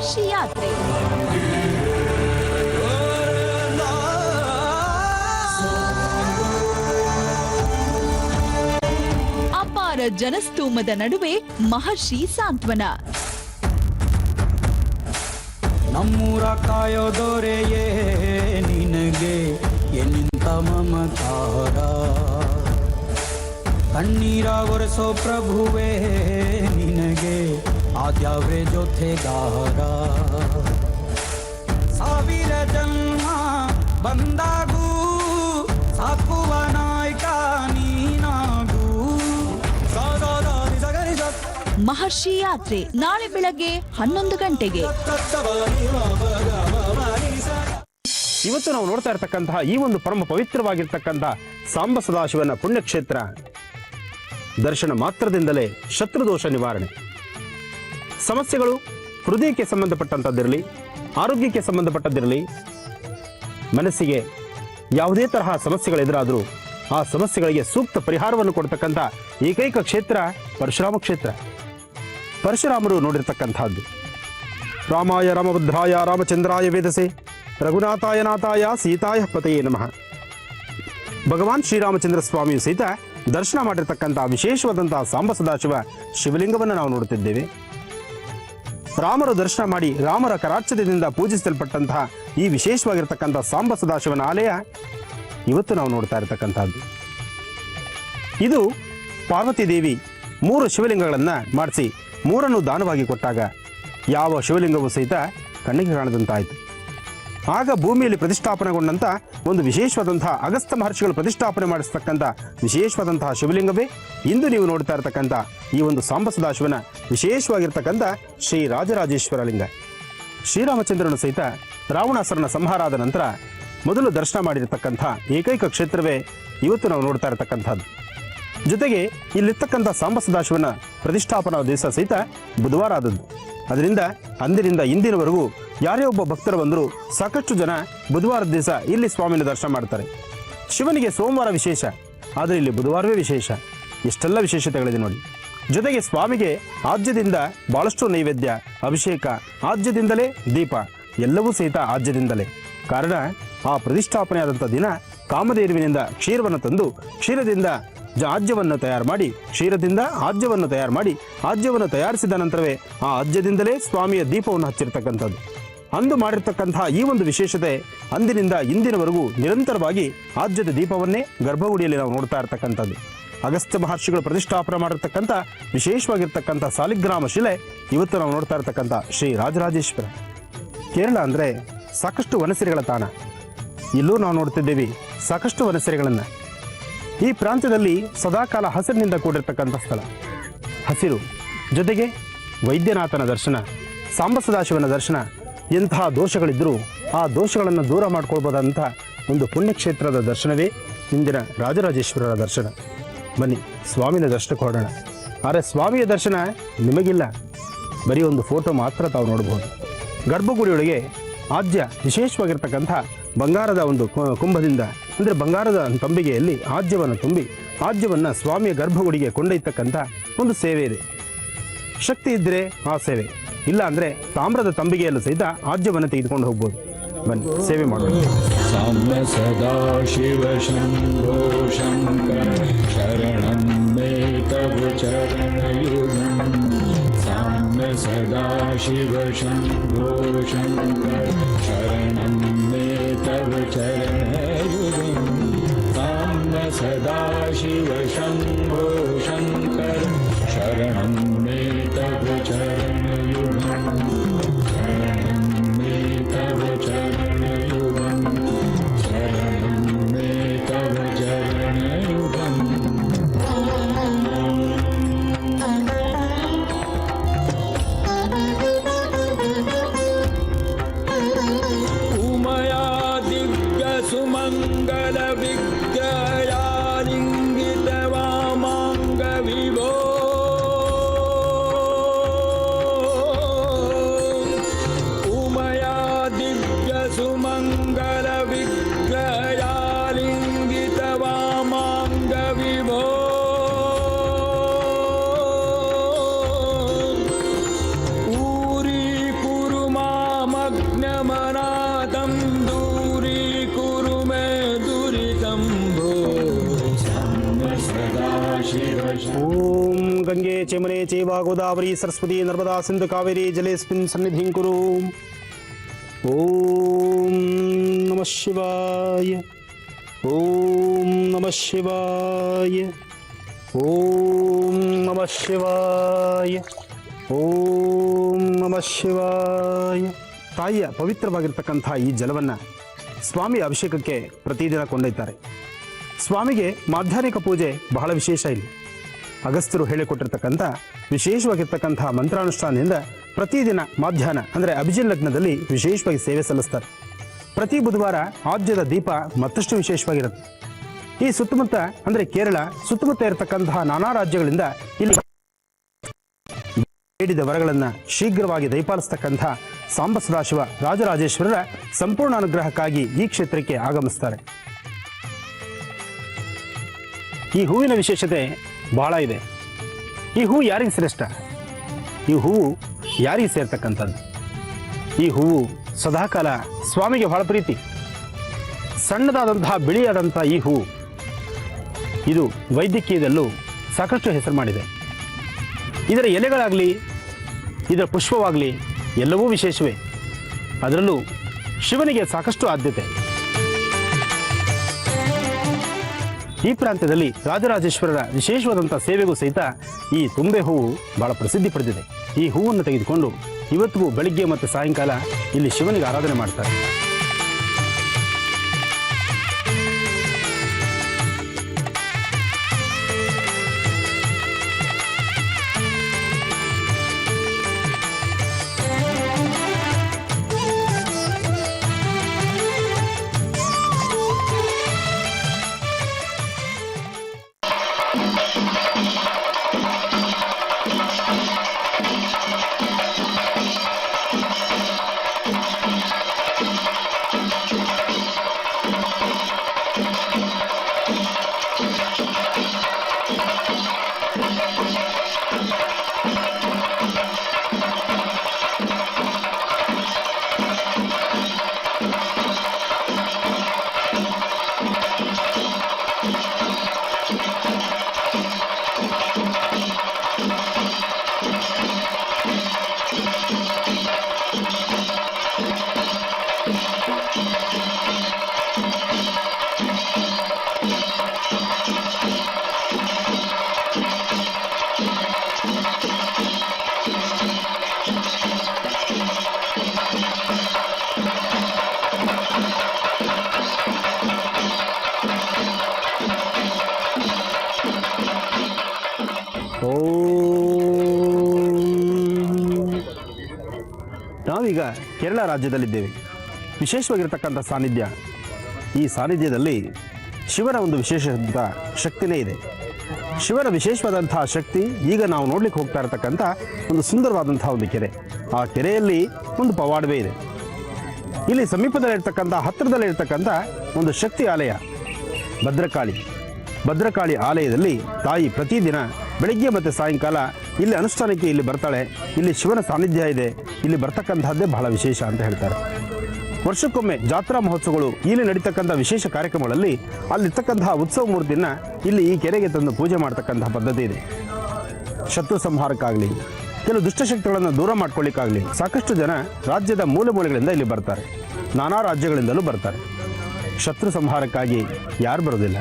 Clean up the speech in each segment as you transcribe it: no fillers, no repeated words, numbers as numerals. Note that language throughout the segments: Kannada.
ಮಹರ್ಷಿ ಯಾತ್ರೆ. ಅಪಾರ ಜನಸ್ತೋಮದ ನಡುವೆ ಮಹರ್ಷಿ ಸಾಂತ್ವನ. ನಮ್ಮೂರ ಕಾಯೋ ದೊರೆಯೇ ನಿನಗೆ ಎನ್ನಿಂತ ಮಮಕಾರ, ಕಣ್ಣೀರ ಒರೆಸೋ ಪ್ರಭುವೇ ನಿನಗೆ ಆದ್ಯಾವ್ರೆ ಜೊತೆಗಾರ. ಸಾವಿರ ಜನ್ಮ ಬಂದಾಗೂ ಸಾಕುವ ನಾಯಕ ನೀನಾಗೂ. ಮಹರ್ಷಿ ಯಾತ್ರೆ ನಾಳೆ ಬೆಳಗ್ಗೆ 11 ಗಂಟೆಗೆ. ಇವತ್ತು ನಾವು ನೋಡ್ತಾ ಇರತಕ್ಕಂತಹ ಈ ಒಂದು ಪರಮ ಪವಿತ್ರವಾಗಿರ್ತಕ್ಕಂತಹ ಸಾಂಬ ಸದಾಶಿವನ ಪುಣ್ಯಕ್ಷೇತ್ರ ದರ್ಶನ ಮಾತ್ರದಿಂದಲೇ ಶತ್ರುದೋಷ ನಿವಾರಣೆ. ಸಮಸ್ಯೆಗಳು ಹೃದಯಕ್ಕೆ ಸಂಬಂಧಪಟ್ಟಂಥದ್ದಿರಲಿ, ಆರೋಗ್ಯಕ್ಕೆ ಸಂಬಂಧಪಟ್ಟದ್ದಿರಲಿ, ಮನಸ್ಸಿಗೆ ಯಾವುದೇ ತರಹ ಸಮಸ್ಯೆಗಳೆದುರಾದರೂ ಆ ಸಮಸ್ಯೆಗಳಿಗೆ ಸೂಕ್ತ ಪರಿಹಾರವನ್ನು ಕೊಡ್ತಕ್ಕಂಥ ಏಕೈಕ ಕ್ಷೇತ್ರ ಪರಶುರಾಮ ಕ್ಷೇತ್ರ. ಪರಶುರಾಮರು ನೋಡಿರ್ತಕ್ಕಂಥದ್ದು ರಾಮಾಯ ರಾಮಭದ್ರಾಯ ರಾಮಚಂದ್ರಾಯ ವೇದಸೆ ರಘುನಾಥಾಯ ನಾಥಾಯ ಸೀತಾಯ ಪತೆಯೇ ನಮಃ. ಭಗವಾನ್ ಶ್ರೀರಾಮಚಂದ್ರ ಸ್ವಾಮಿಯು ಸಹಿತ ದರ್ಶನ ಮಾಡಿರ್ತಕ್ಕಂಥ ವಿಶೇಷವಾದಂತಹ ಸಾಂಬ ಸದಾಶಿವ ಶಿವಲಿಂಗವನ್ನು ನಾವು ನೋಡುತ್ತಿದ್ದೇವೆ. ರಾಮರು ದರ್ಶನ ಮಾಡಿ ರಾಮರ ಕರಾರ್ಚದಿಂದ ಪೂಜಿಸಲ್ಪಟ್ಟಂತಹ ಈ ವಿಶೇಷವಾಗಿರ್ತಕ್ಕಂಥ ಸಾಂಬ ಸದಾಶಿವನ ಆಲಯ ಇವತ್ತು ನಾವು ನೋಡ್ತಾ ಇರತಕ್ಕಂಥದ್ದು. ಇದು ಪಾರ್ವತಿ ದೇವಿ 3 ಶಿವಲಿಂಗಗಳನ್ನು ಮಾಡಿಸಿ 3 ದಾನವಾಗಿ ಕೊಟ್ಟಾಗ ಯಾವ ಶಿವಲಿಂಗವೂ ಸಹಿತ ಕಣ್ಣಿಗೆ ಕಾಣದಂತಾಯಿತು. ಆಗ ಭೂಮಿಯಲ್ಲಿ ಪ್ರತಿಷ್ಠಾಪನೆಗೊಂಡಂಥ ಒಂದು ವಿಶೇಷವಾದಂತಹ ಅಗಸ್ತ್ಯ ಮಹರ್ಷಿಗಳು ಪ್ರತಿಷ್ಠಾಪನೆ ಮಾಡಿಸ್ತಕ್ಕಂಥ ವಿಶೇಷವಾದಂತಹ ಶಿವಲಿಂಗವೇ ಇಂದು ನೀವು ನೋಡ್ತಾ ಇರತಕ್ಕಂಥ ಈ ಒಂದು ಸಾಂಬ ಸದಾಶಿವನ ವಿಶೇಷವಾಗಿರ್ತಕ್ಕಂಥ ಶ್ರೀ ರಾಜರಾಜೇಶ್ವರ ಲಿಂಗ. ಶ್ರೀರಾಮಚಂದ್ರನು ಸಹಿತ ರಾವಣಾಸುರನ ಸಂಹಾರ ಆದ ನಂತರ ಮೊದಲು ದರ್ಶನ ಮಾಡಿರತಕ್ಕಂಥ ಏಕೈಕ ಕ್ಷೇತ್ರವೇ ಇವತ್ತು ನಾವು ನೋಡ್ತಾ ಇರತಕ್ಕಂಥದ್ದು. ಜೊತೆಗೆ ಇಲ್ಲಿರ್ತಕ್ಕಂಥ ಸಾಂಬ ಸದಾಶಿವನ ಪ್ರತಿಷ್ಠಾಪನಾ ದಿವಸ ಸಹಿತ ಬುಧವಾರ ಆದದ್ದು. ಅದರಿಂದ ಅಂದಿನಿಂದ ಇಂದಿನವರೆಗೂ ಯಾರೇ ಒಬ್ಬ ಭಕ್ತರು ಬಂದರೂ ಸಾಕಷ್ಟು ಜನ ಬುಧವಾರದ ದಿವಸ ಇಲ್ಲಿ ಸ್ವಾಮಿನ ದರ್ಶನ ಮಾಡ್ತಾರೆ. ಶಿವನಿಗೆ ಸೋಮವಾರ ವಿಶೇಷ, ಆದರೆ ಇಲ್ಲಿ ಬುಧವಾರವೇ ವಿಶೇಷ. ಎಷ್ಟೆಲ್ಲ ವಿಶೇಷತೆಗಳಿದೆ ನೋಡಿ. ಜೊತೆಗೆ ಸ್ವಾಮಿಗೆ ಆಜ್ಯದಿಂದ ಭಾಳಷ್ಟು ನೈವೇದ್ಯ, ಅಭಿಷೇಕ, ಆಜ್ಯದಿಂದಲೇ ದೀಪ, ಎಲ್ಲವೂ ಸಹಿತ ಆಜ್ಯದಿಂದಲೇ. ಕಾರಣ ಆ ಪ್ರತಿಷ್ಠಾಪನೆಯಾದಂಥ ದಿನ ಕಾಮಧೇನುವಿನಿಂದ ಕ್ಷೀರವನ್ನು ತಂದು ಕ್ಷೀರದಿಂದ ಆಜ್ಯವನ್ನು ತಯಾರು ಮಾಡಿ, ಕ್ಷೀರದಿಂದ ಆಜ್ಯವನ್ನು ತಯಾರು ಮಾಡಿ, ಆಜ್ಯವನ್ನು ತಯಾರಿಸಿದ ನಂತರವೇ ಆ ಆಜ್ಯದಿಂದಲೇ ಸ್ವಾಮಿಯ ದೀಪವನ್ನು ಹಚ್ಚಿರ್ತಕ್ಕಂಥದ್ದು. ಅಂದು ಮಾಡಿರ್ತಕ್ಕಂತಹ ಈ ಒಂದು ವಿಶೇಷತೆ ಅಂದಿನಿಂದ ಇಂದಿನವರೆಗೂ ನಿರಂತರವಾಗಿ ಆಜ್ಯದ ದೀಪವನ್ನೇ ಗರ್ಭಗುಡಿಯಲ್ಲಿ ನಾವು ನೋಡ್ತಾ ಇರ್ತಕ್ಕಂಥದ್ದು. ಅಗಸ್ತ್ಯ ಮಹರ್ಷಿಗಳು ಪ್ರತಿಷ್ಠಾಪನೆ ಮಾಡಿರ್ತಕ್ಕಂಥ ವಿಶೇಷವಾಗಿರ್ತಕ್ಕಂಥ ಸಾಲಿಗ್ರಾಮ ಶಿಲೆ ಇವತ್ತು ನಾವು ನೋಡ್ತಾ ಇರ್ತಕ್ಕಂಥ ಶ್ರೀ ರಾಜರಾಜೇಶ್ವರ. ಕೇರಳ ಅಂದರೆ ಸಾಕಷ್ಟು ವನಸಿರಿಗಳ ತಾಣ. ಇಲ್ಲೂ ನಾವು ನೋಡ್ತಿದ್ದೇವೆ ಸಾಕಷ್ಟು ವನಸಿರಿಗಳನ್ನು. ಈ ಪ್ರಾಂತ್ಯದಲ್ಲಿ ಸದಾಕಾಲ ಹಸಿರಿನಿಂದ ಕೂಡಿರ್ತಕ್ಕಂಥ ಸ್ಥಳ. ಹಸಿರು ಜೊತೆಗೆ ವೈದ್ಯನಾಥನ ದರ್ಶನ, ಸಾಂಬ ಸದಾಶಿವನ ದರ್ಶನ, ಎಂತಹ ದೋಷಗಳಿದ್ದರೂ ಆ ದೋಷಗಳನ್ನು ದೂರ ಮಾಡ್ಕೊಳ್ಬೋದಂಥ ಒಂದು ಪುಣ್ಯಕ್ಷೇತ್ರದ ದರ್ಶನವೇ ಇಂದಿನ ರಾಜರಾಜೇಶ್ವರರ ದರ್ಶನ. ಬನ್ನಿ ಸ್ವಾಮಿನ ದರ್ಶನಕ್ಕೆ ಹೊರಡೋಣ. ಆದರೆ ಸ್ವಾಮಿಯ ದರ್ಶನ ನಿಮಗಿಲ್ಲ, ಬರೀ ಒಂದು ಫೋಟೋ ಮಾತ್ರ ತಾವು ನೋಡಬಹುದು. ಗರ್ಭಗುಡಿಯೊಳಗೆ ಆಜ್ಯ ವಿಶೇಷವಾಗಿರ್ತಕ್ಕಂಥ ಬಂಗಾರದ ಒಂದು ಕುಂಭದಿಂದ ಅಂದರೆ ಬಂಗಾರದ ತಂಬಿಗೆಯಲ್ಲಿ ಆಜ್ಯವನ್ನು ತುಂಬಿ ಆಜ್ಯವನ್ನು ಸ್ವಾಮಿಯ ಗರ್ಭಗುಡಿಗೆ ಕೊಂಡೊಯ್ತಕ್ಕಂಥ ಒಂದು ಸೇವೆ ಇದೆ. ಶಕ್ತಿ ಇದ್ದರೆ ಆ ಸೇವೆ, ಇಲ್ಲ ಅಂದರೆ ತಾಮ್ರದ ತಂಬಿಗೆಯಲ್ಲೂ ಸಹಿತ ಆಜ್ಯವನ್ನು ತೆಗೆದುಕೊಂಡು ಹೋಗ್ಬೋದು. ಬನ್ನಿ ಸೇವೆ ಮಾಡೋಣ. ಸಾಮ್ಯ ಸದಾ ಶಿವ ಶಂಭೋ ಶಂಕರ ಶರಣಂ ಮೇ ತವ ಚರಣಯುಗಂ. ಸಾಮ್ಯ ಸದಾ ಶಿವ ಶಂಭೋ ಶಂಕರ ಶರಣಂ ಮೇ ತವ ಚರಣಯುಗಂ. ಸಾಮ್ಯ ಸದಾ ಶಿವ ಶಂಭೋ ಶಂಕರ ಶರಣಂ ಮೇ ತವ ಚರಣಯುಗಂ. ಶರಣಂ ಮೇ ತವ ಚರಣಯುಗಂ. ಶರಣಂ ಮೇ ತವ ಚರಣಯುಗಂ. ಉಮಯಾ ದಿವ್ಯ ಸುಮಂಗಲ ವಿಗ್ರಯಾಲಿಂಗಿತ ವಾಮಾಂಗ ವಿಭೋ. ಉಮಯಾ ದಿವ್ಯ ಸುಮಂಗಲ ವಿಗ್ರಯಾಲಿಂಗಿತ ವಾಮಾಂಗ ವಿಭೋ. ಊರಿ ಕುರು दुरितं दूरीकुरु मे दुरितं भो सदाशिव ಓಂ ಗಂಗೆ ಚೇಮನೆ ಚೇವ ಗೋದಾವರಿ ಸರಸ್ವತಿ ನರ್ಮದಾ ಸಿಂಧು ಕಾವೇರಿ ಜಲೇಸ್ಮಿನ್ ಸನ್ನಿಧಿಂ ಕುರು. ಓಂ ನಮಃ ಶಿವಾಯ. ಓಂ ನಮಃ ಶಿವಾಯ. ಓಂ ನಮಃ ಶಿವಾಯ. ಓಂ ನಮಃ ಶಿವಾಯ. ತಾಯಿಯ ಪವಿತ್ರವಾಗಿರ್ತಕ್ಕಂಥ ಈ ಜಲವನ್ನು ಸ್ವಾಮಿ ಅಭಿಷೇಕಕ್ಕೆ ಪ್ರತಿದಿನ ಕೊಂಡೊಯ್ತಾರೆ. ಸ್ವಾಮಿಗೆ ಮಾಧ್ಯಾಹ್ನಿಕ ಪೂಜೆ ಬಹಳ ವಿಶೇಷ ಇಲ್ಲಿ. ಅಗಸ್ತ್ಯರು ಹೇಳಿಕೊಟ್ಟಿರ್ತಕ್ಕಂಥ ವಿಶೇಷವಾಗಿರ್ತಕ್ಕಂಥ ಮಂತ್ರಾನುಷ್ಠಾನದಿಂದ ಪ್ರತಿದಿನ ಮಾಧ್ಯಾಹ್ನ ಅಂದರೆ ಅಭಿಜಿನ್ ಲಗ್ನದಲ್ಲಿ ವಿಶೇಷವಾಗಿ ಸೇವೆ ಸಲ್ಲಿಸ್ತಾರೆ. ಪ್ರತಿ ಬುಧವಾರ ಆದ್ಯದ ದೀಪ ಮತ್ತಷ್ಟು ವಿಶೇಷವಾಗಿರುತ್ತೆ. ಈ ಸುತ್ತಮುತ್ತ ಅಂದರೆ ಕೇರಳ ಸುತ್ತಮುತ್ತ ಇರತಕ್ಕಂತಹ ನಾನಾ ರಾಜ್ಯಗಳಿಂದ ಇಲ್ಲಿ ಬೇಡಿದ ವರಗಳನ್ನು ಶೀಘ್ರವಾಗಿ ದಯಪಾಲಿಸ್ತಕ್ಕಂಥ ಸಾಂಬ ಸದಾಶಿವ ರಾಜರಾಜೇಶ್ವರರ ಸಂಪೂರ್ಣ ಅನುಗ್ರಹಕ್ಕಾಗಿ ಈ ಕ್ಷೇತ್ರಕ್ಕೆ ಆಗಮಿಸ್ತಾರೆ. ಈ ಹೂವಿನ ವಿಶೇಷತೆ ಬಹಳ ಇದೆ. ಈ ಹೂವು ಯಾರಿಗೆ ಶ್ರೇಷ್ಠ? ಈ ಹೂವು ಯಾರಿಗೆ ಸೇರ್ತಕ್ಕಂಥದ್ದು? ಈ ಹೂವು ಸದಾಕಾಲ ಸ್ವಾಮಿಗೆ ಬಹಳ ಪ್ರೀತಿ. ಸಣ್ಣದಾದಂತಹ ಬಿಳಿಯಾದಂಥ ಈ ಹೂವು ಇದು ವೈದ್ಯಕೀಯದಲ್ಲೂ ಸಾಕಷ್ಟು ಹೆಸರು ಮಾಡಿದೆ. ಇದರ ಎಲೆಗಳಾಗಲಿ ಇದರ ಪುಷ್ಪವಾಗಲಿ ಎಲ್ಲವೂ ವಿಶೇಷವೇ. ಅದರಲ್ಲೂ ಶಿವನಿಗೆ ಸಾಕಷ್ಟು ಆದ್ಯತೆ. ಈ ಪ್ರಾಂತ್ಯದಲ್ಲಿ ರಾಜರಾಜೇಶ್ವರರ ವಿಶೇಷವಾದಂಥ ಸೇವೆಗೂ ಸಹಿತ ಈ ತುಂಬೆ ಹೂವು ಬಹಳ ಪ್ರಸಿದ್ಧಿ ಪಡೆದಿದೆ. ಈ ಹೂವನ್ನು ತೆಗೆದುಕೊಂಡು ಇವತ್ತಿಗೂ ಬೆಳಿಗ್ಗೆ ಮತ್ತು ಸಾಯಂಕಾಲ ಇಲ್ಲಿ ಶಿವನಿಗೆ ಆರಾಧನೆ ಮಾಡ್ತಾರೆ. ನಾವೀಗ ಕೇರಳ ರಾಜ್ಯದಲ್ಲಿದ್ದೇವೆ. ವಿಶೇಷವಾಗಿರ್ತಕ್ಕಂಥ ಸಾನ್ನಿಧ್ಯ. ಈ ಸಾನ್ನಿಧ್ಯದಲ್ಲಿ ಶಿವನ ಒಂದು ವಿಶೇಷವಾದ ಶಕ್ತಿನೇ ಇದೆ. ಶಿವನ ವಿಶೇಷವಾದಂತಹ ಶಕ್ತಿ ಈಗ ನಾವು ನೋಡ್ಲಿಕ್ಕೆ ಹೋಗ್ತಾ ಇರತಕ್ಕಂಥ ಒಂದು ಸುಂದರವಾದಂತಹ ಒಂದು ಕೆರೆ. ಆ ಕೆರೆಯಲ್ಲಿ ಒಂದು ಪವಾಡವೇ ಇದೆ. ಇಲ್ಲಿ ಸಮೀಪದಲ್ಲಿರ್ತಕ್ಕಂಥ ಹತ್ತಿರದಲ್ಲಿರ್ತಕ್ಕಂಥ ಒಂದು ಶಕ್ತಿ ಆಲಯ ಭದ್ರಕಾಳಿ ಆಲಯದಲ್ಲಿ ತಾಯಿ ಪ್ರತಿದಿನ ಬೆಳಗ್ಗೆ ಮತ್ತು ಸಾಯಂಕಾಲ ಇಲ್ಲಿ ಅನುಷ್ಠಾನಕ್ಕೆ ಇಲ್ಲಿ ಬರ್ತಾಳೆ. ಇಲ್ಲಿ ಶಿವನ ಸಾನ್ನಿಧ್ಯ ಇದೆ. ಇಲ್ಲಿ ಬರ್ತಕ್ಕಂಥದ್ದೇ ಬಹಳ ವಿಶೇಷ ಅಂತ ಹೇಳ್ತಾರೆ. ವರ್ಷಕ್ಕೊಮ್ಮೆ ಜಾತ್ರಾ ಮಹೋತ್ಸವಗಳು ಇಲ್ಲಿ ನಡೀತಕ್ಕಂಥ ವಿಶೇಷ ಕಾರ್ಯಕ್ರಮಗಳಲ್ಲಿ ಅಲ್ಲಿರ್ತಕ್ಕಂತಹ ಉತ್ಸವ ಮೂರ್ತಿಯನ್ನು ಇಲ್ಲಿ ಈ ಕೆರೆಗೆ ತಂದು ಪೂಜೆ ಮಾಡ್ತಕ್ಕಂತಹ ಪದ್ಧತಿ ಇದೆ. ಶತ್ರು ಸಂಹಾರಕ್ಕಾಗಲಿ ಕೆಲವು ದುಷ್ಟಶಕ್ತಿಗಳನ್ನು ದೂರ ಮಾಡ್ಕೊಳ್ಳಿಕ್ಕಾಗಲಿ ಸಾಕಷ್ಟು ಜನ ರಾಜ್ಯದ ಮೂಲೆ ಮೂಲೆಗಳಿಂದ ಇಲ್ಲಿ ಬರ್ತಾರೆ. ನಾನಾ ರಾಜ್ಯಗಳಿಂದಲೂ ಬರ್ತಾರೆ. ಶತ್ರು ಸಂಹಾರಕ್ಕಾಗಿ ಯಾರು ಬರೋದಿಲ್ಲ.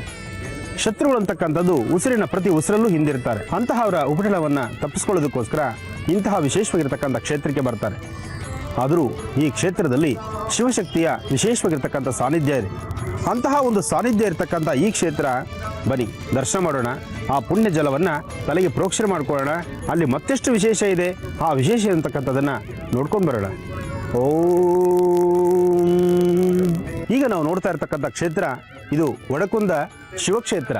ಶತ್ರುಗಳು ಅಂತಕ್ಕಂಥದ್ದು ಉಸಿರಿನ ಪ್ರತಿ ಉಸಿರಲ್ಲೂ ಹಿಂದಿರ್ತಾರೆ. ಅಂತಹ ಅವರ ಉಪಟಳವನ್ನು ತಪ್ಪಿಸ್ಕೊಳ್ಳೋದಕ್ಕೋಸ್ಕರ ಇಂತಹ ವಿಶೇಷವಾಗಿರ್ತಕ್ಕಂಥ ಕ್ಷೇತ್ರಕ್ಕೆ ಬರ್ತಾರೆ. ಆದರೂ ಈ ಕ್ಷೇತ್ರದಲ್ಲಿ ಶಿವಶಕ್ತಿಯ ವಿಶೇಷವಾಗಿರ್ತಕ್ಕಂಥ ಸಾನ್ನಿಧ್ಯ ಇದೆ. ಅಂತಹ ಒಂದು ಸಾನ್ನಿಧ್ಯ ಇರತಕ್ಕಂಥ ಈ ಕ್ಷೇತ್ರ ಬನ್ನಿ ದರ್ಶನ ಮಾಡೋಣ. ಆ ಪುಣ್ಯ ಜಲವನ್ನು ತಲೆಗೆ ಪ್ರೋಕ್ಷಣೆ ಮಾಡ್ಕೊಳ್ಳೋಣ. ಅಲ್ಲಿ ಮತ್ತೆಷ್ಟು ವಿಶೇಷ ಇದೆ, ಆ ವಿಶೇಷ ಅಂತಕ್ಕಂಥದ್ದನ್ನು ನೋಡ್ಕೊಂಡು ಬರೋಣ. ಈಗ ನಾವು ನೋಡ್ತಾ ಇರ್ತಕ್ಕಂಥ ಕ್ಷೇತ್ರ ಇದು ಒಡಕುಂದ ಶಿವಕ್ಷೇತ್ರ.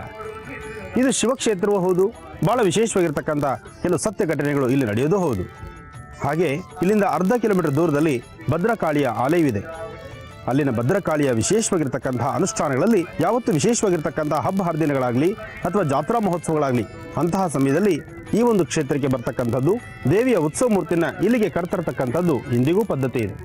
ಇದು ಶಿವಕ್ಷೇತ್ರವೂ ಹೌದು, ಭಾಳ ವಿಶೇಷವಾಗಿರ್ತಕ್ಕಂಥ ಕೆಲವು ಸತ್ಯ ಘಟನೆಗಳು ಇಲ್ಲಿ ನಡೆಯೋದು ಹೌದು. ಹಾಗೆ ಇಲ್ಲಿಂದ ಅರ್ಧ ಕಿಲೋಮೀಟರ್ ದೂರದಲ್ಲಿ ಭದ್ರಕಾಳಿಯ ಆಲಯವಿದೆ. ಅಲ್ಲಿನ ಭದ್ರಕಾಳಿಯ ವಿಶೇಷವಾಗಿರ್ತಕ್ಕಂತಹ ಅನುಷ್ಠಾನಗಳಲ್ಲಿ ಯಾವತ್ತು ವಿಶೇಷವಾಗಿರ್ತಕ್ಕಂಥ ಹಬ್ಬ ಹರಿದಿನಗಳಾಗಲಿ ಅಥವಾ ಜಾತ್ರಾ ಮಹೋತ್ಸವಗಳಾಗಲಿ ಅಂತಹ ಸಮಯದಲ್ಲಿ ಈ ಒಂದು ಕ್ಷೇತ್ರಕ್ಕೆ ಬರ್ತಕ್ಕಂಥದ್ದು, ದೇವಿಯ ಉತ್ಸವ ಮೂರ್ತಿನ ಇಲ್ಲಿಗೆ ಕರ್ತರ್ತಕ್ಕಂಥದ್ದು ಇಂದಿಗೂ ಪದ್ಧತಿ ಇದೆ.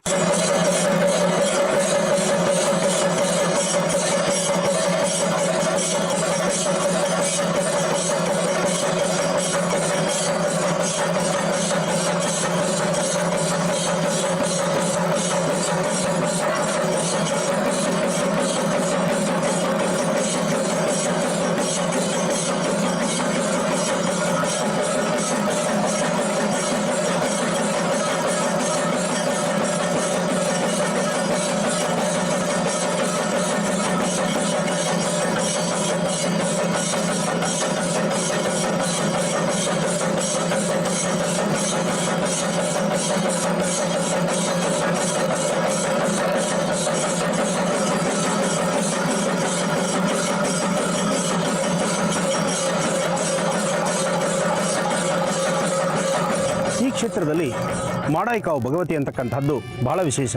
ಕ್ಷೇತ್ರದಲ್ಲಿ ಮಾಡಾಯಿಕಾವು ಭಗವತಿ ಅಂತಕ್ಕಂಥದ್ದು ಬಹಳ ವಿಶೇಷ.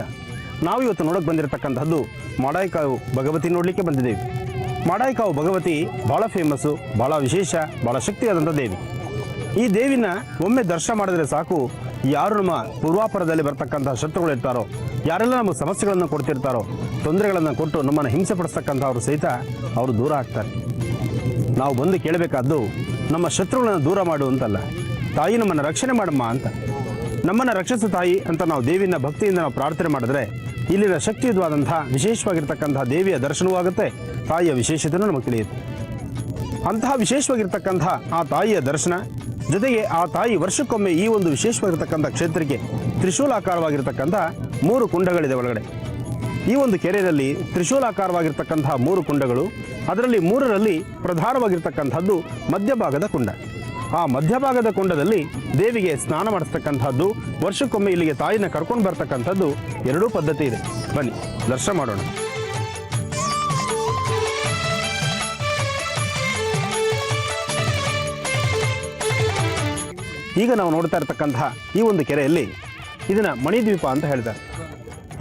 ನಾವು ಇವತ್ತು ನೋಡಕ್ಕೆ ಬಂದಿರತಕ್ಕಂಥದ್ದು ಮಾಡಾಯಿಕಾವು ಭಗವತಿ ನೋಡಲಿಕ್ಕೆ ಬಂದಿದ್ದೇವೆ. ಮಾಡಾಯಿಕಾವು ಭಗವತಿ ಭಾಳ ಫೇಮಸ್ಸು, ಭಾಳ ವಿಶೇಷ, ಭಾಳ ಶಕ್ತಿಯಾದಂಥ ದೇವಿ. ಈ ದೇವಿನ ಒಮ್ಮೆ ದರ್ಶನ ಮಾಡಿದ್ರೆ ಸಾಕು, ಯಾರು ನಮ್ಮ ಪೂರ್ವಾಪರದಲ್ಲಿ ಬರ್ತಕ್ಕಂಥ ಶತ್ರುಗಳಿರ್ತಾರೋ, ಯಾರೆಲ್ಲ ನಮಗೆ ಸಮಸ್ಯೆಗಳನ್ನು ಕೊಡ್ತಿರ್ತಾರೋ, ತೊಂದರೆಗಳನ್ನು ಕೊಟ್ಟು ನಮ್ಮನ್ನು ಹಿಂಸೆ ಪಡಿಸ್ತಕ್ಕಂಥವ್ರು ಸಹಿತ ಅವರು ದೂರ ಆಗ್ತಾರೆ. ನಾವು ಬಂದು ಕೇಳಬೇಕಾದ್ದು ನಮ್ಮ ಶತ್ರುಗಳನ್ನು ದೂರ ಮಾಡು ಅಂತಲ್ಲ, ತಾಯಿ ನಮ್ಮನ್ನು ರಕ್ಷಣೆ ಮಾಡಮ್ಮ ಅಂತ. ನಮ್ಮನ್ನು ರಕ್ಷಿಸು ತಾಯಿ ಅಂತ ನಾವು ದೇವಿನ ಭಕ್ತಿಯಿಂದ ನಾವು ಪ್ರಾರ್ಥನೆ ಮಾಡಿದ್ರೆ ಇಲ್ಲಿನ ಶಕ್ತಿಯುತವಾದಂತಹ ವಿಶೇಷವಾಗಿರ್ತಕ್ಕಂತಹ ದೇವಿಯ ದರ್ಶನವೂ ಆಗುತ್ತೆ, ತಾಯಿಯ ವಿಶೇಷತೆಯೂ ನಮಗೆ ತಿಳಿಯುತ್ತೆ. ಅಂತಹ ವಿಶೇಷವಾಗಿರ್ತಕ್ಕಂತಹ ಆ ತಾಯಿಯ ದರ್ಶನ ಜೊತೆಗೆ ಆ ತಾಯಿ ವರ್ಷಕ್ಕೊಮ್ಮೆ ಈ ಒಂದು ವಿಶೇಷವಾಗಿರ್ತಕ್ಕಂಥ ಕ್ಷೇತ್ರಕ್ಕೆ ತ್ರಿಶೂಲಾಕಾರವಾಗಿರ್ತಕ್ಕಂಥ 3 ಕುಂಡಗಳಿದೆ ಒಳಗಡೆ. ಈ ಒಂದು ಕೆರೆಯಲ್ಲಿ ತ್ರಿಶೂಲಾಕಾರವಾಗಿರ್ತಕ್ಕಂತಹ 3 ಕುಂಡಗಳು, ಅದರಲ್ಲಿ 3ರಲ್ಲಿ ಪ್ರಧಾನವಾಗಿರ್ತಕ್ಕಂಥದ್ದು ಮಧ್ಯಭಾಗದ ಕುಂಡ. ಆ ಮಧ್ಯಭಾಗದ ಕುಂಡದಲ್ಲಿ ದೇವಿಗೆ ಸ್ನಾನ ಮಾಡಿಸ್ತಕ್ಕಂಥದ್ದು, ವರ್ಷಕ್ಕೊಮ್ಮೆ ಇಲ್ಲಿಗೆ ತಾಯಿನ ಕರ್ಕೊಂಡು ಬರ್ತಕ್ಕಂಥದ್ದು 2 ಪದ್ಧತಿ ಇದೆ. ಬನ್ನಿ ದರ್ಶನ ಮಾಡೋಣ. ಈಗ ನಾವು ನೋಡ್ತಾ ಇರ್ತಕ್ಕಂತಹ ಈ ಒಂದು ಕೆರೆಯಲ್ಲಿ ಇದನ್ನ ಮಣಿದ್ವೀಪ ಅಂತ ಹೇಳ್ತಾರೆ.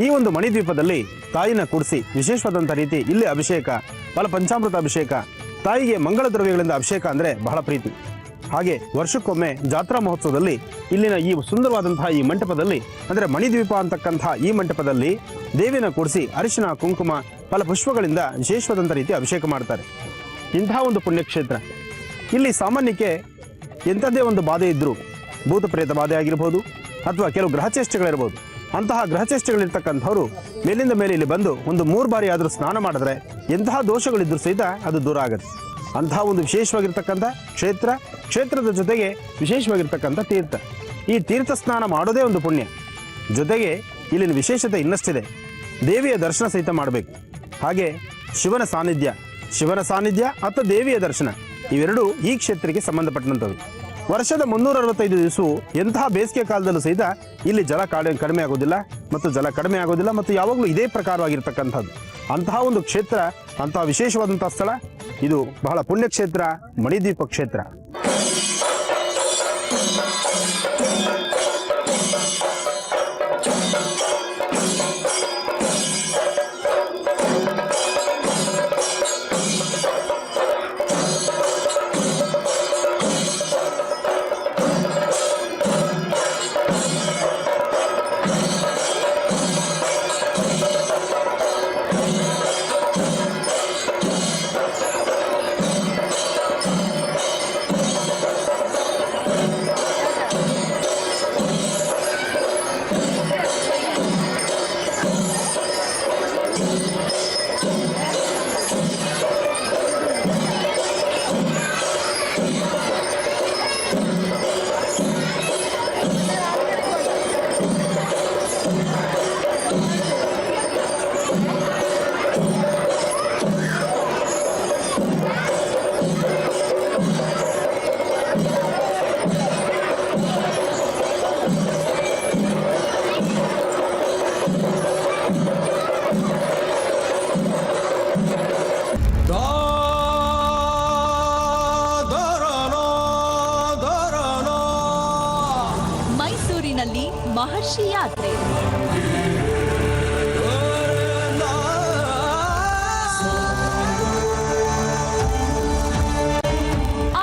ಈ ಒಂದು ಮಣಿದ್ವೀಪದಲ್ಲಿ ತಾಯಿನ ಕೂಡಿಸಿ ವಿಶೇಷವಾದಂಥ ರೀತಿ ಇಲ್ಲಿ ಅಭಿಷೇಕ, ಫಲ ಪಂಚಾಮೃತ ಅಭಿಷೇಕ, ತಾಯಿಗೆ ಮಂಗಳ ದ್ರವ್ಯಗಳಿಂದ ಅಭಿಷೇಕ ಅಂದರೆ ಬಹಳ ಪ್ರೀತಿ. ಹಾಗೆ ವರ್ಷಕ್ಕೊಮ್ಮೆ ಜಾತ್ರಾ ಮಹೋತ್ಸವದಲ್ಲಿ ಇಲ್ಲಿನ ಈ ಸುಂದರವಾದಂತಹ ಈ ಮಂಟಪದಲ್ಲಿ ಅಂದರೆ ಮಣಿದ್ವೀಪ ಅಂತಕ್ಕಂತಹ ಈ ಮಂಟಪದಲ್ಲಿ ದೇವಿನ ಕೂಡಿಸಿ ಅರಿಶಿನ ಕುಂಕುಮ ಫಲ ಪುಷ್ಪಗಳಿಂದ ವಿಶೇಷವಾದಂಥ ರೀತಿ ಅಭಿಷೇಕ ಮಾಡ್ತಾರೆ. ಇಂತಹ ಒಂದು ಪುಣ್ಯಕ್ಷೇತ್ರ. ಇಲ್ಲಿ ಸಾಮಾನ್ಯಕ್ಕೆ ಎಂಥದ್ದೇ ಒಂದು ಬಾಧೆ ಇದ್ದರೂ, ಭೂತ ಪ್ರೇತ ಬಾಧೆ ಆಗಿರ್ಬೋದು ಅಥವಾ ಕೆಲವು ಗ್ರಹಚೇಷ್ಟೆಗಳಿರ್ಬೋದು, ಅಂತಹ ಗ್ರಹಚೇಷ್ಟೆಗಳಿರ್ತಕ್ಕಂಥವ್ರು ಮೇಲಿಂದ ಮೇಲೆ ಇಲ್ಲಿ ಬಂದು ಒಂದು 3 ಬಾರಿ ಆದರೂ ಸ್ನಾನ ಮಾಡಿದ್ರೆ ಎಂತಹ ದೋಷಗಳಿದ್ದರೂ ಸಹಿತ ಅದು ದೂರ ಆಗುತ್ತೆ. ಅಂತಹ ಒಂದು ವಿಶೇಷವಾಗಿರ್ತಕ್ಕಂಥ ಕ್ಷೇತ್ರದ ಜೊತೆಗೆ ವಿಶೇಷವಾಗಿರ್ತಕ್ಕಂಥ ತೀರ್ಥ. ಈ ತೀರ್ಥ ಸ್ನಾನ ಮಾಡೋದೇ ಒಂದು ಪುಣ್ಯ. ಜೊತೆಗೆ ಇಲ್ಲಿನ ವಿಶೇಷತೆ ಇನ್ನಷ್ಟಿದೆ. ದೇವಿಯ ದರ್ಶನ ಸಹಿತ ಮಾಡಬೇಕು. ಹಾಗೆ ಶಿವನ ಸಾನ್ನಿಧ್ಯ ಅಥವಾ ದೇವಿಯ ದರ್ಶನ ಇವೆರಡೂ ಈ ಕ್ಷೇತ್ರಕ್ಕೆ ಸಂಬಂಧಪಟ್ಟಂಥದ್ದು. ವರ್ಷದ 365 ದಿವಸವೂ ಎಂತಹ ಬೇಸಿಗೆ ಕಾಲದಲ್ಲೂ ಸಹಿತ ಇಲ್ಲಿ ಜಲ ಕಡಿಮೆ ಆಗೋದಿಲ್ಲ ಮತ್ತು ಯಾವಾಗಲೂ ಇದೇ ಪ್ರಕಾರವಾಗಿರ್ತಕ್ಕಂಥದ್ದು. ಅಂತಹ ಒಂದು ಕ್ಷೇತ್ರ, ಅಂತಹ ವಿಶೇಷವಾದಂಥ ಸ್ಥಳ ಇದು. ಬಹಳ ಪುಣ್ಯಕ್ಷೇತ್ರ ಮಣಿದ್ವೀಪ ಕ್ಷೇತ್ರ. ಮೈಸೂರಿನಲ್ಲಿ ಮಹರ್ಷಿ ಯಾತ್ರೆ.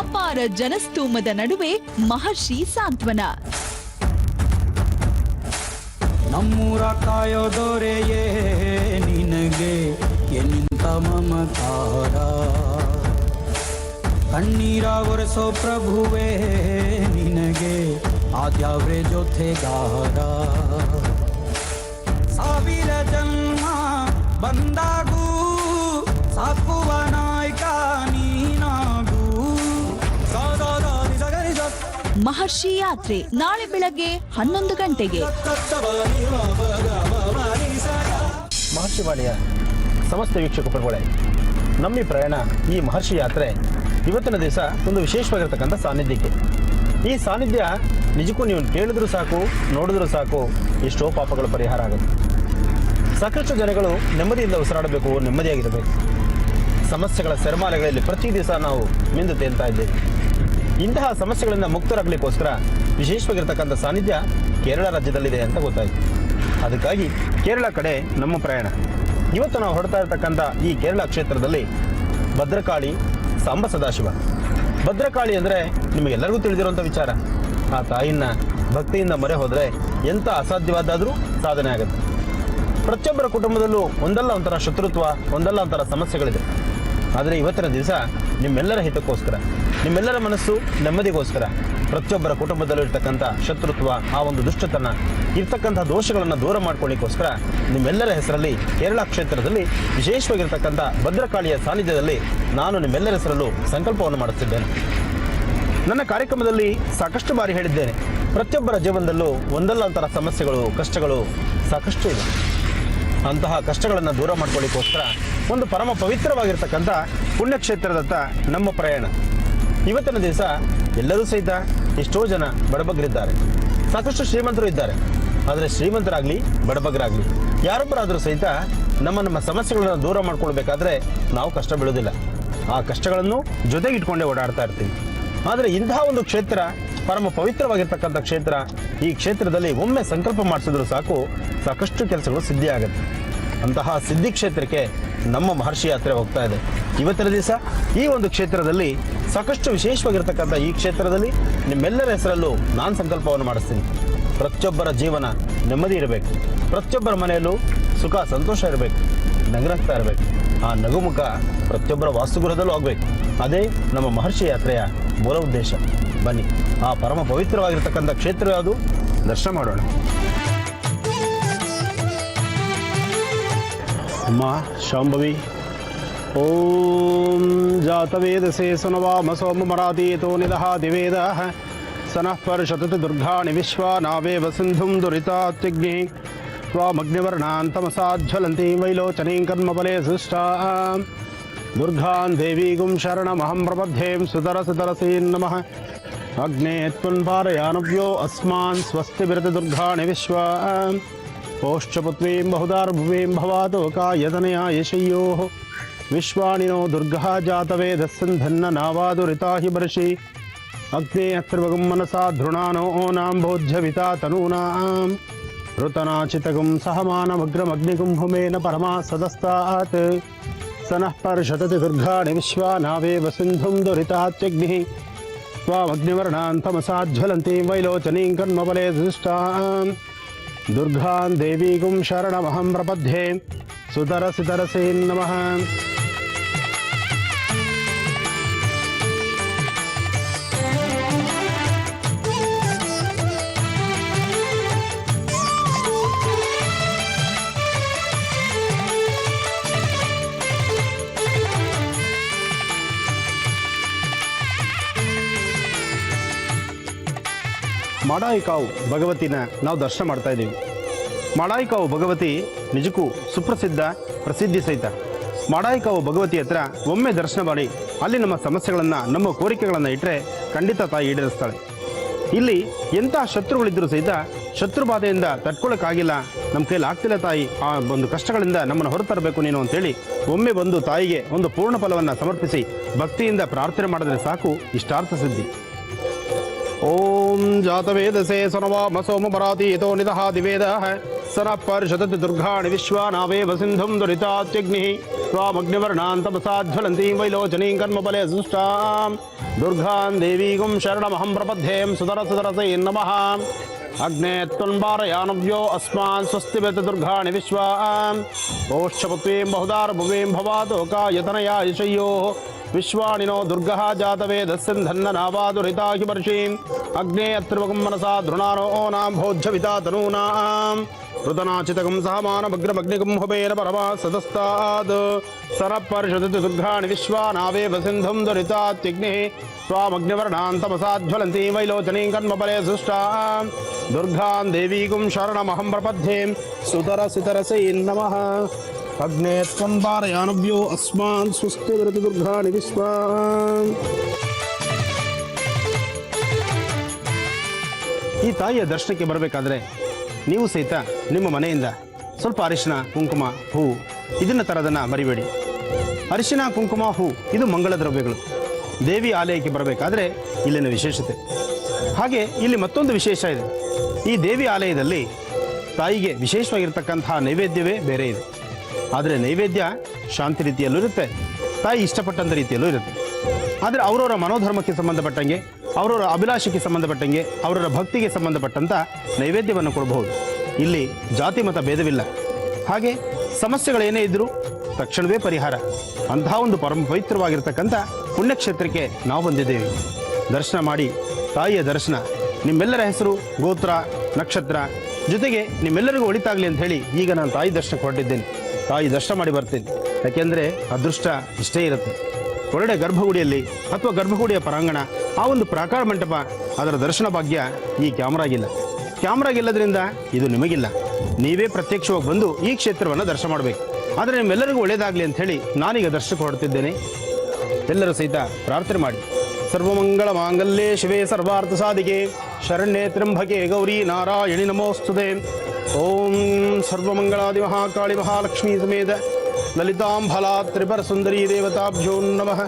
ಅಪಾರ ಜನಸ್ತೋಮದ ನಡುವೆ ಮಹರ್ಷಿ ಸಾಂತ್ವನ. ನಮ್ಮೂರ ಕಾಯೋ ದೊರೆಯೇ ನಿನಗೆ ಎನ್ನಿಂತ ಮಮಕಾರ, ಕಣ್ಣೀರ ಒರೆಸೋ ಪ್ರಭುವೇ ನಿನಗೆ ಆದ್ಯಾವ್ರೆ ಜೊತೆಗಾರ. ಸಾವಿರ ಜನ್ಮ ಬಂದಾಗೂ ಸಾಕುವ ನಾಯಕ ನೀನಾಗೂ. ಮಹರ್ಷಿ ಯಾತ್ರೆ ನಾಳೆ ಬೆಳಗ್ಗೆ 11 ಗಂಟೆಗೆ. ಮಹರ್ಷಿ ವಾಣಿಯ ಸಮಸ್ತ ವೀಕ್ಷಕ ಪ್ರಭುಗಳೇ, ನಮ್ಮ ಪ್ರಯಾಣ ಈ ಮಹರ್ಷಿ ಯಾತ್ರೆ ಇವತ್ತಿನ ದಿವಸ ಒಂದು ವಿಶೇಷವಾಗಿರ್ತಕ್ಕಂಥ ಸಾನ್ನಿಧ್ಯಕ್ಕೆ. ಈ ಸಾನ್ನಿಧ್ಯ ನಿಜಕ್ಕೂ ನೀವು ಕೇಳಿದ್ರೂ ಸಾಕು, ನೋಡಿದ್ರೂ ಸಾಕು, ಎಷ್ಟೋ ಪಾಪಗಳು ಪರಿಹಾರ ಆಗುತ್ತೆ. ಸಾಕಷ್ಟು ಜನಗಳು ನೆಮ್ಮದಿಯಿಂದ ಉಸಿರಾಡಬೇಕು, ನೆಮ್ಮದಿಯಾಗಿರಬೇಕು. ಸಮಸ್ಯೆಗಳ ಸೆರಮಾಲೆಗಳಲ್ಲಿ ಪ್ರತಿ ದಿವಸ ನಾವು ಮಿಂದು ತೇಲ್ತಾ ಇದ್ದೇವೆ. ಇಂತಹ ಸಮಸ್ಯೆಗಳಿಂದ ಮುಕ್ತರಾಗಲಿಕ್ಕೋಸ್ಕರ ವಿಶೇಷವಾಗಿರ್ತಕ್ಕಂಥ ಸಾನ್ನಿಧ್ಯ ಕೇರಳ ರಾಜ್ಯದಲ್ಲಿದೆ ಅಂತ ಗೊತ್ತಾಯಿತು. ಅದಕ್ಕಾಗಿ ಕೇರಳ ಕಡೆ ನಮ್ಮ ಪ್ರಯಾಣ. ಇವತ್ತು ನಾವು ಹೊರಡ್ತಾ ಇರತಕ್ಕಂಥ ಈ ಕೇರಳ ಕ್ಷೇತ್ರದಲ್ಲಿ ಭದ್ರಕಾಳಿ, ಸಾಂಬ ಸದಾಶಿವ. ಭದ್ರಕಾಳಿ ಅಂದರೆ ನಿಮಗೆಲ್ಲರಿಗೂ ತಿಳಿದಿರುವಂಥ ವಿಚಾರ. ಆ ತಾಯಿನ ಭಕ್ತಿಯಿಂದ ಮೊರೆ ಹೋದರೆ ಎಂಥ ಅಸಾಧ್ಯವಾದಾದರೂ ಸಾಧನೆ ಆಗುತ್ತೆ. ಪ್ರತಿಯೊಬ್ಬರ ಕುಟುಂಬದಲ್ಲೂ ಒಂದಲ್ಲ ಒಂಥರ ಶತ್ರುತ್ವ, ಒಂದಲ್ಲ ಒಂಥರ ಸಮಸ್ಯೆಗಳಿದೆ. ಆದರೆ ಇವತ್ತಿನ ದಿವಸ ನಿಮ್ಮೆಲ್ಲರ ಹಿತಕ್ಕೋಸ್ಕರ, ನಿಮ್ಮೆಲ್ಲರ ಮನಸ್ಸು ನೆಮ್ಮದಿಗೋಸ್ಕರ, ಪ್ರತಿಯೊಬ್ಬರ ಕುಟುಂಬದಲ್ಲೂ ಇರ್ತಕ್ಕಂಥ ಶತ್ರುತ್ವ, ಆ ಒಂದು ದುಷ್ಟತನ, ಇರ್ತಕ್ಕಂಥ ದೋಷಗಳನ್ನು ದೂರ ಮಾಡ್ಕೊಳ್ಳಿಕ್ಕೋಸ್ಕರ ನಿಮ್ಮೆಲ್ಲರ ಹೆಸರಲ್ಲಿ ಕೇರಳ ಕ್ಷೇತ್ರದಲ್ಲಿ ವಿಶೇಷವಾಗಿರ್ತಕ್ಕಂಥ ಭದ್ರಕಾಳಿಯ ಸಾನ್ನಿಧ್ಯದಲ್ಲಿ ನಾನು ನಿಮ್ಮೆಲ್ಲರ ಹೆಸರಲ್ಲೂ ಸಂಕಲ್ಪವನ್ನು ಮಾಡುತ್ತಿದ್ದೇನೆ. ನನ್ನ ಕಾರ್ಯಕ್ರಮದಲ್ಲಿ ಸಾಕಷ್ಟು ಬಾರಿ ಹೇಳಿದ್ದೇನೆ, ಪ್ರತಿಯೊಬ್ಬರ ಜೀವನದಲ್ಲೂ ಒಂದಲ್ಲ ಒಂಥರ ಸಮಸ್ಯೆಗಳು, ಕಷ್ಟಗಳು ಸಾಕಷ್ಟು ಇದೆ. ಅಂತಹ ಕಷ್ಟಗಳನ್ನು ದೂರ ಮಾಡ್ಕೊಳ್ಳಿಕ್ಕೋಸ್ಕರ ಒಂದು ಪರಮ ಪವಿತ್ರವಾಗಿರ್ತಕ್ಕಂಥ ಪುಣ್ಯಕ್ಷೇತ್ರದತ್ತ ನಮ್ಮ ಪ್ರಯಾಣ. ಇವತ್ತಿನ ದಿವಸ ಎಲ್ಲರೂ ಸಹಿತ ಎಷ್ಟೋ ಜನ ಬಡಬಗರಿದ್ದಾರೆ, ಸಾಕಷ್ಟು ಶ್ರೀಮಂತರು ಇದ್ದಾರೆ. ಆದರೆ ಶ್ರೀಮಂತರಾಗಲಿ ಬಡಬಗರಾಗಲಿ ಯಾರೊಬ್ಬರಾದರೂ ಸಹಿತ ನಮ್ಮ ಸಮಸ್ಯೆಗಳನ್ನು ದೂರ ಮಾಡ್ಕೊಳ್ಬೇಕಾದ್ರೆ ನಾವು ಕಷ್ಟ ಬೀಳೋದಿಲ್ಲ. ಆ ಕಷ್ಟಗಳನ್ನು ಜೊತೆಗಿಟ್ಕೊಂಡೇ ಓಡಾಡ್ತಾ ಇರ್ತೀವಿ. ಆದರೆ ಇಂತಹ ಒಂದು ಕ್ಷೇತ್ರ ಪರಮ ಪವಿತ್ರವಾಗಿರ್ತಕ್ಕಂಥ ಕ್ಷೇತ್ರ. ಈ ಕ್ಷೇತ್ರದಲ್ಲಿ ಒಮ್ಮೆ ಸಂಕಲ್ಪ ಮಾಡಿಸಿದ್ರು ಸಾಕು, ಸಾಕಷ್ಟು ಕೆಲಸಗಳು ಸಿದ್ಧಿ ಆಗುತ್ತೆ. ಅಂತಹ ಸಿದ್ಧಿ ಕ್ಷೇತ್ರಕ್ಕೆ ನಮ್ಮ ಮಹರ್ಷಿ ಯಾತ್ರೆ ಹೋಗ್ತಾ ಇದೆ. ಇವತ್ತಿನ ದಿವಸ ಈ ಒಂದು ಕ್ಷೇತ್ರದಲ್ಲಿ ಸಾಕಷ್ಟು ವಿಶೇಷವಾಗಿರ್ತಕ್ಕಂಥ ಈ ಕ್ಷೇತ್ರದಲ್ಲಿ ನಿಮ್ಮೆಲ್ಲರ ಹೆಸರಲ್ಲೂ ನಾನು ಸಂಕಲ್ಪವನ್ನು ಮಾಡಿಸ್ತೀನಿ. ಪ್ರತಿಯೊಬ್ಬರ ಜೀವನ ನೆಮ್ಮದಿ ಇರಬೇಕು, ಪ್ರತಿಯೊಬ್ಬರ ಮನೆಯಲ್ಲೂ ಸುಖ ಸಂತೋಷ ಇರಬೇಕು, ನಗನಗ್ತಾ ಇರಬೇಕು. ಆ ನಗುಮುಖ ಪ್ರತಿಯೊಬ್ಬರ ವಾಸ್ತುಗೃಹದಲ್ಲೂ ಆಗಬೇಕು. ಅದೇ ನಮ್ಮ ಮಹರ್ಷಿ ಯಾತ್ರೆಯ ಮೂಲ ಉದ್ದೇಶ. ಬನ್ನಿ, ಆ ಪರಮ ಪವಿತ್ರವಾಗಿರ್ತಕ್ಕಂಥ ಕ್ಷೇತ್ರ ಯಾವುದು ದರ್ಶನ ಮಾಡೋಣ. ಅಮ್ಮ ಶಾಂಭವಿ, ಓಂ ಜಾತವೇದಸೆ ಸುನವಾಮ ಸೋಮ ಮರಾತೀತೋ ನಿದಹ ದಿವೇದ ಸನಃ ಪರ್ಷತತಿ ದುರ್ಗಾಣಿ ವಿಶ್ವ ನಾವೇವ ಸಿಂಧುಂ ದುರಿತಾತ್ಯಗ್ನಿ ತ್ವಾಮಗ್ನಿವರ್ಣಾಂತಮಸಾಜ್ವಲಂತಿ ವೈಲೋಚನೀಂ ಕರ್ಮಫಲೇ ಸೃಷ್ಟಾ ದುರ್ಗಾಂ ದೇವೀಗುಂ ಶರಣಮಹಂ ಪ್ರಪದ್ಯೇಂ ಸುತರಸುತರಸೇ ನಮಃ. ಅಗ್ನೇ ತ್ವನ್ಪಾರಯಾನವ್ಯೋ ಅಸ್ಮಾನ್ ಸ್ವಸ್ತಿ ಬಿರತಿ ದುರ್ಗಾಣಿ ವಿಶ್ವ ಪೋಶ್ಚಪುತ್ವೀಂ ಬಹುಧಾರ್ಭುವೀಂ ಭವಾತೋ ಕಾಯತನಯಾ ಯಶಯ್ಯೋ ವಿಶ್ವಾಣಿನೋ ದುರ್ಗಾ ಜಾತವೇದಸ್ಸಂಧನ್ನ ನಾವಾದುರಿತಾ ಹಿ ಬರ್ಷಿ ಅಗ್ನೇ ಅತ್ರಿವಗಂ ಮನಸಾ ಧೃಣಾನೋ ನಾಂಭೋಜ್ಯವಿತಾ ತನೂನಾಂ ಋತನಾಚಿತಗಂ ಸಹಮಾನಮಗ್ರಮಗ್ನಿಗುಂಭುಮೇನ ಪರಮಾ ಸದಸ್ತಾತ್ ಸನಃ ಪರ್ಷತತಿ ದುರ್ಗಾಣಿ ವಿಶ್ವಾ ನಾವೇವ ಸಿಂಧುಂ ದುರಿತಾತ್ಯಗ್ನಿಃ ತ್ವಾಮಗ್ನಿವರ್ಣಾಂತಮಸಾಜ್ವಲಂತೀಂ ವೈಲೋಚನೀಂ ಕರ್ಮಫಲೇ ಸೃಷ್ಟಾಂ ದುರ್ಗಾಂ ದೇವೀಗುಂ ಶರಣಮಹಂ ಪ್ರಪದ್ಯೆ ಸುತರಸಿತರಸೇ ನಮಃ. ಮಾಡಾಯಿಕಾವು ಭಗವತಿನ ನಾವು ದರ್ಶನ ಮಾಡ್ತಾ ಇದ್ದೀವಿ. ಮಾಡಾಯಿಕಾವು ಭಗವತಿ ನಿಜಕ್ಕೂ ಸುಪ್ರಸಿದ್ಧ, ಪ್ರಸಿದ್ಧಿ ಸಹಿತ. ಮಾಡಾಯಿಕಾವು ಭಗವತಿ ಹತ್ರ ಒಮ್ಮೆ ದರ್ಶನ ಮಾಡಿ ಅಲ್ಲಿ ನಮ್ಮ ಸಮಸ್ಯೆಗಳನ್ನು, ನಮ್ಮ ಕೋರಿಕೆಗಳನ್ನು ಇಟ್ಟರೆ ಖಂಡಿತ ತಾಯಿ ಈಡೇರಿಸ್ತಾಳೆ. ಇಲ್ಲಿ ಎಂಥ ಶತ್ರುಗಳಿದ್ದರೂ ಸಹಿತ ಶತ್ರು ಬಾಧೆಯಿಂದ ತಡ್ಕೊಳ್ಳೋಕ್ಕಾಗಿಲ್ಲ, ನಮ್ಮ ಕೈಲಿ ಆಗ್ತಿಲ್ಲ ತಾಯಿ, ಆ ಒಂದು ಕಷ್ಟಗಳಿಂದ ನಮ್ಮನ್ನು ಹೊರತರಬೇಕು ನೀನು ಅಂತೇಳಿ ಒಮ್ಮೆ ಬಂದು ತಾಯಿಗೆ ಒಂದು ಪೂರ್ಣ ಫಲವನ್ನು ಸಮರ್ಪಿಸಿ ಭಕ್ತಿಯಿಂದ ಪ್ರಾರ್ಥನೆ ಮಾಡಿದ್ರೆ ಸಾಕು, ಇಷ್ಟಾರ್ಥ ಸಿದ್ಧಿ. ಓಂ ಜಾತವೇದಸೆ ಸನವಾಮ ಸೋಮ ಮರಾತೀತೋ ನಿದಹ ದಿವೇದ ಸನಃ ಪರ್ಷತತಿ ದುರ್ಗಾಣಿ ವಿಶ್ವಾ ನಾವೇವ ಸಿಂಧುಂ ದುರಿತಾತ್ಯಗ್ನಿಃ ತ್ವಾಮಗ್ನಿವರ್ಣಾಂತಮಸಾಜ್ವಲಂತೀಂ ವೈಲೋಚನೀಂ ಕರ್ಮಫಲೇ ಸೃಷ್ಟಾಂ ದುರ್ಗಾಂ ದೇವೀಗುಂ ಶರಣಮಹಂ ಪ್ರಪದ್ಯೇಂ ಸುತರಸುತರಸೇ ನಮಃ. ಅಗ್ನೇ ತ್ವನ್ಪಾರಯಾನವ್ಯೋ ಅಸ್ಮಾನ್ ಸ್ವಸ್ತಿ ಬಿರತಿ ದುರ್ಗಾಣಿ ವಿಶ್ವಾ ಪೋಶ್ಚಪುತ್ವೀಂ ಬಹುಧಾರ್ಭುವೀಂ ಭವಾತೋ ಕಾಯತನಯಾ ಯಶಯ್ಯೋ ವಿಶ್ವಾಣಿನೋ ದುರ್ಗಾ ಜಾತವೇದಸ್ಸಂಧನ್ನ ನಾವಾದುರಿತಾ ಹಿ ಬರ್ಷೀಂ ಅಗ್ನೇ ಅತ್ರಿವಗಂ ಮನಸಾ ಧೃಣಾನೋ ನಾಂಭೋಜ್ಯವಿತಾ ತನೂನಾಂ ಋತನಾಚಿತಗಂ ಸಹಮಾನಮಗ್ರಮಗ್ನಿಗುಂಭುಮೇನ ಪರಮಾ ಸದಸ್ತಾದ್ ಸನಃ ಪರ್ಷತತಿ ದುರ್ಗಾಣಿ ವಿಶ್ವಾ ನಾವೇವ ಸಿಂಧುಂ ದುರಿತಾತ್ಯಗ್ನಿಃ ತ್ವಾಮಗ್ನಿವರ್ಣಾಂತಮಸಾಜ್ವಲಂತೀಂ ವೈಲೋಚನೀಂ ಕರ್ಮಫಲೇ ಸೃಷ್ಟಾಂ ದುರ್ಗಾಂ ದೇವೀಗುಂ ಶರಣಮಹಂ ಪ್ರಪದ್ಯೇಂ ಸುತರಸಿತರಸೇ ನಮಃ. ಅಗ್ನೇ ತ್ವನ್ಪಾರಯಾನವ್ಯೋ ಅಸ್ಮಾನ್ ಸ್ವಸ್ತಿ ಬಿರತಿ ದುರ್ಗಾಣಿ ವಿಶ್ವಾ. ಈ ತಾಯಿಯ ದರ್ಶನಕ್ಕೆ ಬರಬೇಕಾದ್ರೆ ನೀವು ಸಹಿತ ನಿಮ್ಮ ಮನೆಯಿಂದ ಸ್ವಲ್ಪ ಅರಿಶಿನ, ಕುಂಕುಮ, ಹೂವು ಇದನ್ನು ತರೋದನ್ನು ಮರಿಬೇಡಿ. ಅರಿಶಿನ, ಕುಂಕುಮ, ಹೂ ಇದು ಮಂಗಳ ದ್ರವ್ಯಗಳು. ದೇವಿ ಆಲಯಕ್ಕೆ ಬರಬೇಕಾದ್ರೆ ಇಲ್ಲಿನ ವಿಶೇಷತೆ. ಹಾಗೆ ಇಲ್ಲಿ ಮತ್ತೊಂದು ವಿಶೇಷ ಇದೆ. ಈ ದೇವಿ ಆಲಯದಲ್ಲಿ ತಾಯಿಗೆ ವಿಶೇಷವಾಗಿರ್ತಕ್ಕಂತಹ ನೈವೇದ್ಯವೇ ಬೇರೆ ಇದೆ. ಆದರೆ ನೈವೇದ್ಯ ಶಾಂತಿ ರೀತಿಯಲ್ಲೂ ಇರುತ್ತೆ, ತಾಯಿ ಇಷ್ಟಪಟ್ಟಂಥ ರೀತಿಯಲ್ಲೂ ಇರುತ್ತೆ. ಆದರೆ ಅವರವರ ಮನೋಧರ್ಮಕ್ಕೆ ಸಂಬಂಧಪಟ್ಟಂಗೆ, ಅವರವರ ಅಭಿಲಾಷೆಗೆ ಸಂಬಂಧಪಟ್ಟಂಗೆ, ಅವರವರ ಭಕ್ತಿಗೆ ಸಂಬಂಧಪಟ್ಟಂಥ ನೈವೇದ್ಯವನ್ನು ಕೊಡಬಹುದು. ಇಲ್ಲಿ ಜಾತಿ ಮತ ಭೇದವಿಲ್ಲ. ಹಾಗೆ ಸಮಸ್ಯೆಗಳೇನೇ ಇದ್ದರೂ ತಕ್ಷಣವೇ ಪರಿಹಾರ. ಅಂತಹ ಒಂದು ಪರಮ ಪವಿತ್ರವಾಗಿರ್ತಕ್ಕಂಥ ಪುಣ್ಯಕ್ಷೇತ್ರಕ್ಕೆ ನಾವು ಬಂದಿದ್ದೇವೆ. ದರ್ಶನ ಮಾಡಿ ತಾಯಿಯ ದರ್ಶನ, ನಿಮ್ಮೆಲ್ಲರ ಹೆಸರು, ಗೋತ್ರ, ನಕ್ಷತ್ರ ಜೊತೆಗೆ ನಿಮ್ಮೆಲ್ಲರಿಗೂ ಒಳಿತಾಗಲಿ ಅಂತ ಹೇಳಿ ಈಗ ನಾನು ತಾಯಿ ದರ್ಶನಕ್ಕೆ ಹೊರಟಿದ್ದೇನೆ. ತಾಯಿ ದರ್ಶನ ಮಾಡಿ ಬರ್ತೇನೆ. ಯಾಕೆಂದರೆ ಅದೃಷ್ಟ ಇಷ್ಟೇ ಇರುತ್ತೆ. ಒಳ್ಳೆ ಗರ್ಭಗುಡಿಯಲ್ಲಿ ಅಥವಾ ಗರ್ಭಗುಡಿಯ ಪರಾಂಗಣ, ಆ ಒಂದು ಪ್ರಾಕಾರ ಮಂಟಪ, ಅದರ ದರ್ಶನ ಭಾಗ್ಯ ಈ ಕ್ಯಾಮ್ರಾಗಿಲ್ಲದ್ರಿಂದ ಇದು ನಿಮಗಿಲ್ಲ. ನೀವೇ ಪ್ರತ್ಯಕ್ಷವಾಗಿ ಬಂದು ಈ ಕ್ಷೇತ್ರವನ್ನು ದರ್ಶನ ಮಾಡಬೇಕು. ಆದರೆ ನಿಮ್ಮೆಲ್ಲರಿಗೂ ಒಳ್ಳೆಯದಾಗಲಿ ಅಂತ ಹೇಳಿ ನಾನೀಗ ದರ್ಶನಕ್ಕೆ ಹೊರಡ್ತಿದ್ದೇನೆ. ಎಲ್ಲರೂ ಸಹಿತ ಪ್ರಾರ್ಥನೆ ಮಾಡಿ. ಸರ್ವಮಂಗಳ ಮಾಂಗಲ್ಯೇ ಶಿವೇ ಸರ್ವಾರ್ಥ ಸಾಧಿಕೆ ಶರಣ್ಯೇ ತ್ರ್ಯಂಬಕೆ ಗೌರಿ ನಾರಾಯಣಿ ನಮೋಸ್ತುತೆ. ಓಂ ಸರ್ವಮಂಗಳಾದಿ ಮಹಾಕಾಳಿ ಮಹಾಲಕ್ಷ್ಮೀ ಸಮೇತ ಲಲಿತಾಂಬಲಾ ತ್ರಿಪುರ ಸುಂದರಿ ದೇವತಾಭ್ಯೋ ನಮಃ.